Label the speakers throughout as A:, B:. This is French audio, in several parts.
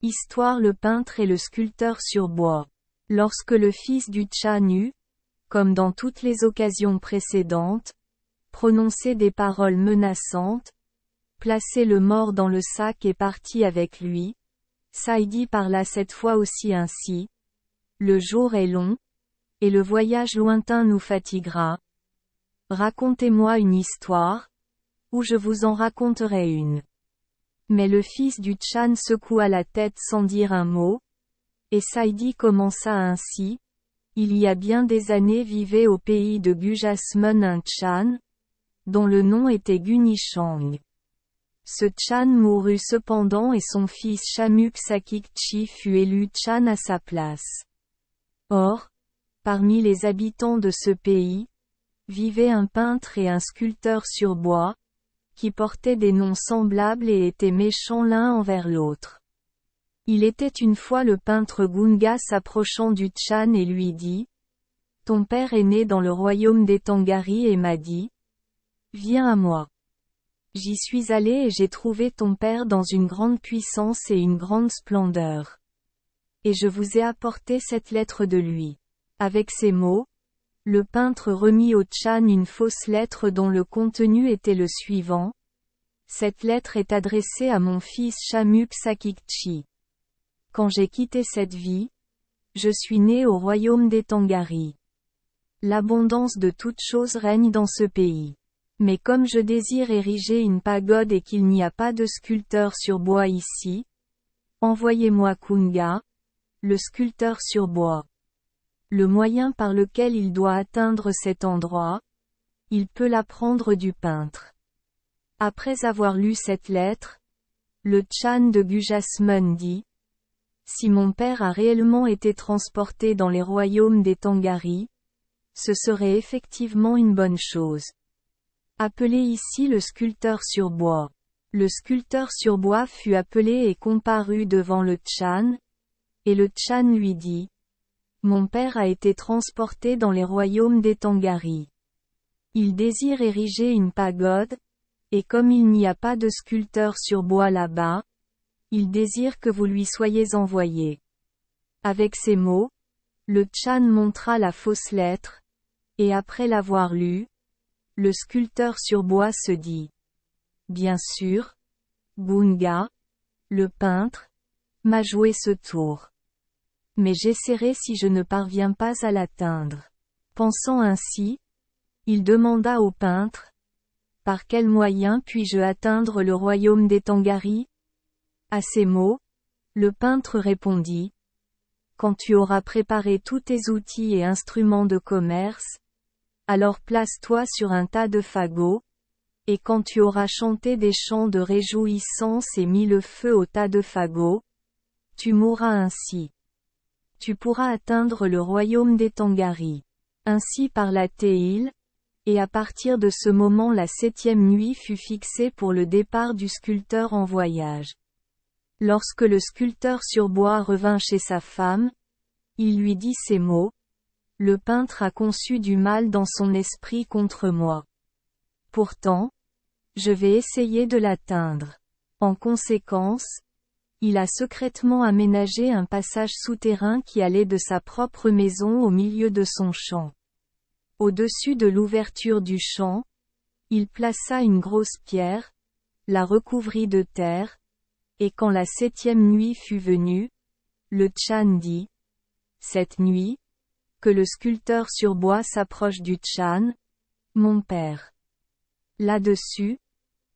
A: Histoire le peintre et le sculpteur sur bois. Lorsque le fils du Chan eut, comme dans toutes les occasions précédentes, prononcé des paroles menaçantes, placé le mort dans le sac et parti avec lui, Saidi parla cette fois aussi ainsi. Le jour est long, et le voyage lointain nous fatiguera. Racontez-moi une histoire, ou je vous en raconterai une. Mais le fils du Chan secoua la tête sans dire un mot, et Saidi commença ainsi. Il y a bien des années vivait au pays de Gujasmun un Chan, dont le nom était Gunichang. Ce Chan mourut cependant et son fils Shamuk Sakikchi fut élu Chan à sa place. Or, parmi les habitants de ce pays, vivaient un peintre et un sculpteur sur bois, qui portaient des noms semblables et étaient méchants l'un envers l'autre. Il était une fois le peintre Gunga s'approchant du Chan et lui dit: « Ton père est né dans le royaume des Tangari et m'a dit: Viens à moi. J'y suis allé et j'ai trouvé ton père dans une grande puissance et une grande splendeur. Et je vous ai apporté cette lettre de lui. » Avec ces mots, le peintre remit au Chan une fausse lettre dont le contenu était le suivant. Cette lettre est adressée à mon fils Shamuk Sakikchi. Quand j'ai quitté cette vie, je suis né au royaume des Tangari. L'abondance de toutes choses règne dans ce pays. Mais comme je désire ériger une pagode et qu'il n'y a pas de sculpteur sur bois ici, envoyez-moi Kunga, le sculpteur sur bois. Le moyen par lequel il doit atteindre cet endroit, il peut l'apprendre du peintre. Après avoir lu cette lettre, le Chan de Gujasmun dit: Si mon père a réellement été transporté dans les royaumes des Tangari, ce serait effectivement une bonne chose. Appelez ici le sculpteur sur bois. Le sculpteur sur bois fut appelé et comparut devant le Chan, et le Chan lui dit: Mon père a été transporté dans les royaumes des Tangari. Il désire ériger une pagode, et comme il n'y a pas de sculpteur sur bois là-bas, il désire que vous lui soyez envoyé. Avec ces mots, le Chan montra la fausse lettre, et après l'avoir lue, le sculpteur sur bois se dit: Bien sûr, Gunga, le peintre, m'a joué ce tour. Mais j'essaierai si je ne parviens pas à l'atteindre. Pensant ainsi, il demanda au peintre: Par quel moyen puis-je atteindre le royaume des Tangari? À ces mots, le peintre répondit: Quand tu auras préparé tous tes outils et instruments de commerce, alors place-toi sur un tas de fagots, et quand tu auras chanté des chants de réjouissance et mis le feu au tas de fagots, tu mourras ainsi. Tu pourras atteindre le royaume des Tangari. Ainsi parla-t-il, et à partir de ce moment la 7e nuit fut fixée pour le départ du sculpteur en voyage. Lorsque le sculpteur sur bois revint chez sa femme, il lui dit ces mots: Le peintre a conçu du mal dans son esprit contre moi. Pourtant, je vais essayer de l'atteindre. En conséquence, il a secrètement aménagé un passage souterrain qui allait de sa propre maison au milieu de son champ. Au-dessus de l'ouverture du champ, il plaça une grosse pierre, la recouvrit de terre, et quand la 7e nuit fut venue, le Chan dit: Cette nuit, que le sculpteur sur bois s'approche du Chan, mon père. Là-dessus,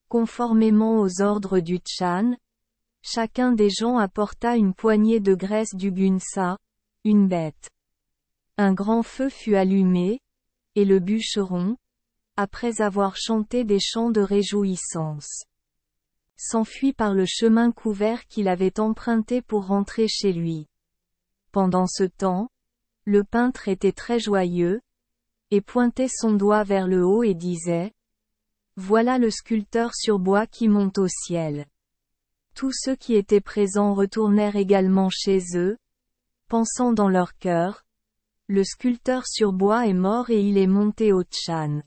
A: conformément aux ordres du Chan, chacun des gens apporta une poignée de graisse du gunsa, une bête. Un grand feu fut allumé, et le bûcheron, après avoir chanté des chants de réjouissance, s'enfuit par le chemin couvert qu'il avait emprunté pour rentrer chez lui. Pendant ce temps, le peintre était très joyeux, et pointait son doigt vers le haut et disait: Voilà le sculpteur sur bois qui monte au ciel. Tous ceux qui étaient présents retournèrent également chez eux, pensant dans leur cœur: Le sculpteur sur bois est mort et il est monté au Chan.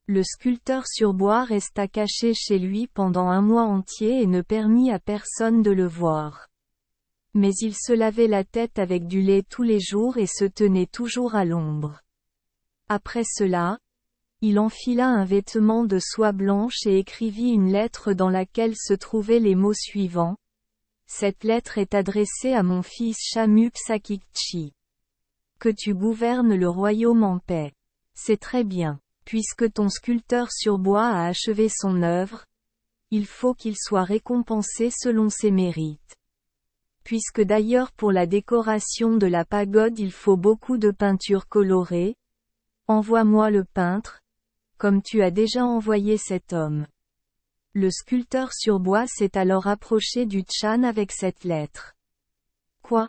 A: Le sculpteur sur bois resta caché chez lui pendant un mois entier et ne permit à personne de le voir. Mais il se lavait la tête avec du lait tous les jours et se tenait toujours à l'ombre. Après cela, il enfila un vêtement de soie blanche et écrivit une lettre dans laquelle se trouvaient les mots suivants. Cette lettre est adressée à mon fils Shamuk-Sakikchi. Que tu gouvernes le royaume en paix. C'est très bien. Puisque ton sculpteur sur bois a achevé son œuvre, il faut qu'il soit récompensé selon ses mérites. Puisque d'ailleurs pour la décoration de la pagode il faut beaucoup de peinture colorée, envoie-moi le peintre, comme tu as déjà envoyé cet homme. Le sculpteur sur bois s'est alors approché du Chan avec cette lettre. Quoi?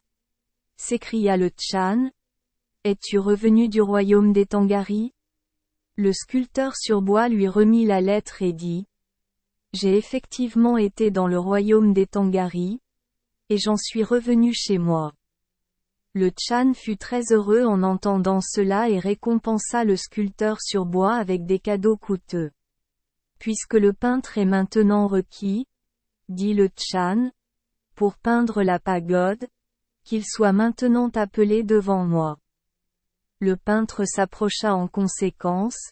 A: S'écria le Chan. Es-tu revenu du royaume des Tangari? Le sculpteur sur bois lui remit la lettre et dit. J'ai effectivement été dans le royaume des Tangari, et j'en suis revenu chez moi. Le Chan fut très heureux en entendant cela et récompensa le sculpteur sur bois avec des cadeaux coûteux. Puisque le peintre est maintenant requis, dit le Chan, pour peindre la pagode, qu'il soit maintenant appelé devant moi. Le peintre s'approcha en conséquence,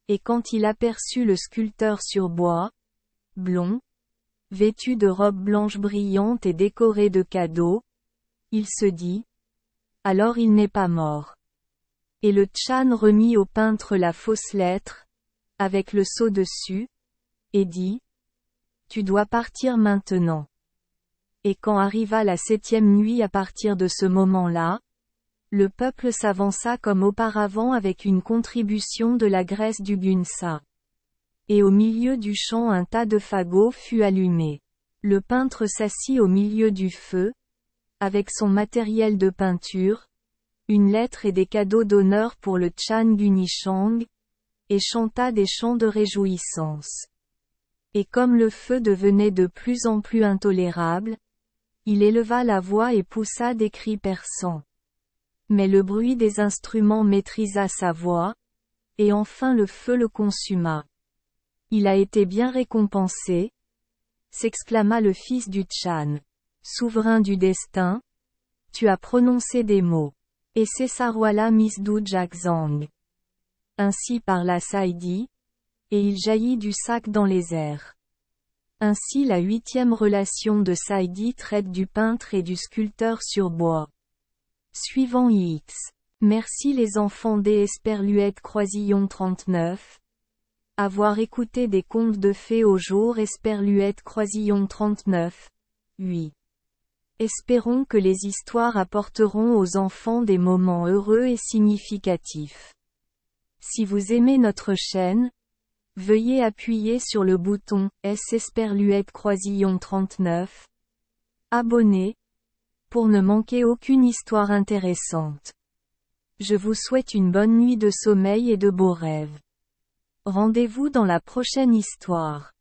A: et quand il aperçut le sculpteur sur bois, blond, vêtu de robe blanche brillante et décoré de cadeaux, il se dit, alors il n'est pas mort. Et le Chan remit au peintre la fausse lettre, avec le sceau dessus, et dit, tu dois partir maintenant. Et quand arriva la 7e nuit à partir de ce moment-là, le peuple s'avança comme auparavant avec une contribution de la graisse du gunsa. Et au milieu du champ un tas de fagots fut allumé. Le peintre s'assit au milieu du feu, avec son matériel de peinture, une lettre et des cadeaux d'honneur pour le Chan Gunichang, et chanta des chants de réjouissance. Et comme le feu devenait de plus en plus intolérable, il éleva la voix et poussa des cris perçants. Mais le bruit des instruments maîtrisa sa voix, et enfin le feu le consuma. Il a été bien récompensé, s'exclama le fils du Chan. Souverain du destin, tu as prononcé des mots. Et c'est Sarwala Misdu Jakzang. Ainsi parla Saidi, et il jaillit du sac dans les airs. Ainsi la 8e relation de Saidi traite du peintre et du sculpteur sur bois. Suivant X. Merci les enfants des Esperluette Croisillon 39. Avoir écouté des contes de fées au jour Esperluette Croisillon 39. 8. Espérons que les histoires apporteront aux enfants des moments heureux et significatifs. Si vous aimez notre chaîne, veuillez appuyer sur le bouton S Esperluette Croisillon 39. Abonner, pour ne manquer aucune histoire intéressante. Je vous souhaite une bonne nuit de sommeil et de beaux rêves. Rendez-vous dans la prochaine histoire.